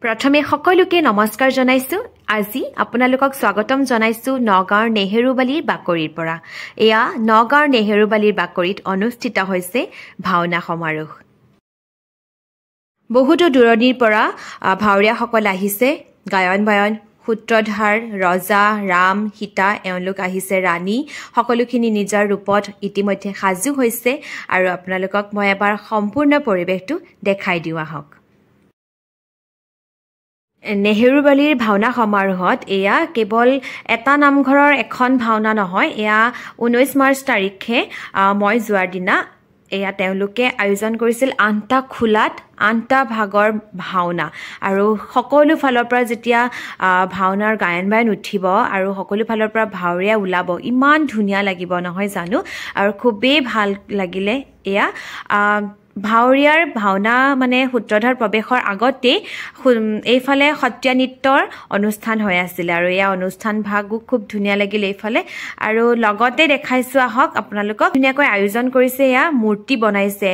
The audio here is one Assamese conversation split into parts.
প্ৰথমে সকলোকে নমস্কাৰ জনাইছো আজি আপোনালোকক স্বাগতম জনাইছো নগাঁৱৰ নেহেৰুবালিৰ বাকৰিৰ পৰা এয়া নগাঁৱৰ নেহেৰুবালিৰ বাকৰিত অনুষ্ঠিত হৈছে ভাওনা সমাৰোহ বহুতো দূৰণিৰ পৰা ভাওৰীয়াসকল আহিছে গায়ন বায়ন সূত্ৰধাৰ ৰজা ৰাম সীতা এওঁলোক আহিছে ৰাণী সকলোখিনি নিজৰ ৰূপত ইতিমধ্যে সাজু হৈছে আৰু আপোনালোকক মই এবাৰ সম্পূৰ্ণ পৰিৱেশটো দেখাই দিও আহক নেহেৰুবালিৰ ভাওনা সমাৰোহত এয়া কেৱল এটা নামঘৰৰ এখন ভাওনা নহয় এয়া 19 মাৰ্চ তাৰিখে মই যোৱাৰ দিনা এয়া তেওঁলোকে আয়োজন কৰিছিল আনটা খোলাত আনটা ভাগৰ ভাওনা আৰু সকলো ফালৰ পৰা যেতিয়া ভাওনাৰ গায়ন বায়ন উঠিব আৰু সকলো ফালৰ পৰা ভাওৰীয়া ওলাব ইমান ধুনীয়া লাগিব নহয় জানো আৰু খুবেই ভাল লাগিলে এয়া ভাওৰীয়াৰ ভাওনা মানে সূত্ৰধাৰ প্ৰৱেশৰ আগতে এইফালে সত্ৰীয়া নৃত্যৰ অনুষ্ঠান হৈ আছিল আৰু এয়া অনুষ্ঠান ভাগো খুব ধুনীয়া লাগিল এইফালে আৰু লগতে দেখাইছো আহক আপোনালোকক ধুনীয়াকৈ আয়োজন কৰিছে এয়া মূৰ্তি বনাইছে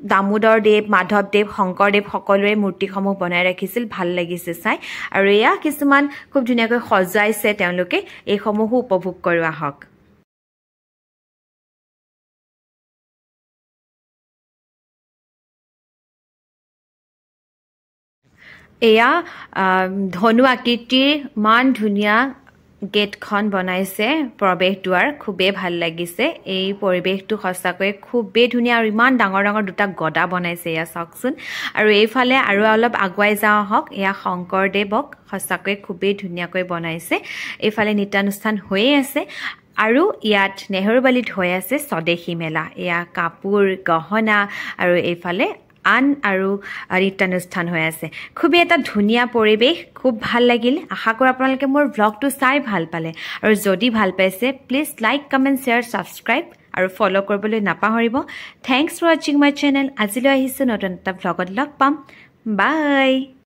দামোদৰ দেৱ মাধৱদেৱ শংকৰদেৱ সকলোৰে মূৰ্তিসমূহ বনাই ৰাখিছিল ভাল লাগিছে চাই আৰু এয়া কিছুমান খুব ধুনীয়াকৈ সজাইছে তেওঁলোকে এইসমূহো উপভোগ কৰো আহক এয়া ধনু আকৃতিৰ মান ধুনীয়া গেটখন বনাইছে প্ৰৱেশ দুৱাৰ খুবেই ভাল লাগিছে এই পৰিৱেশটো সঁচাকৈ খুবেই ধুনীয়া আৰু ইমান ডাঙৰ ডাঙৰ দুটা গদা বনাইছে এয়া চাওকচোন আৰু এইফালে আৰু অলপ আগুৱাই যাওঁ হওক এয়া শংকৰদেৱক সঁচাকৈ খুবেই ধুনীয়াকৈ বনাইছে এইফালে নৃত্যানুষ্ঠান হৈয়ে আছে আৰু ইয়াত নেহেৰুবালিত হৈ আছে স্বদেশী মেলা এয়া কাপোৰ গহনা আৰু এইফালে আন আৰু নৃত্যানুষ্ঠান হৈ আছে খুবেই এটা ধুনীয়া পৰিৱেশ খুব ভাল লাগিল আশা কৰোঁ আপোনালোকে মোৰ ব্লগটো চাই ভাল পালে আৰু যদি ভাল পাইছে please like comment share subscribe আৰু ফলো কৰিবলৈ নাপাহৰিব থ্যাঙ্কস ফৰ ৱাচিং মাই চেনেল আজিলৈ আহিছোঁ নতুন এটা ব্লগত লগ পাম বাই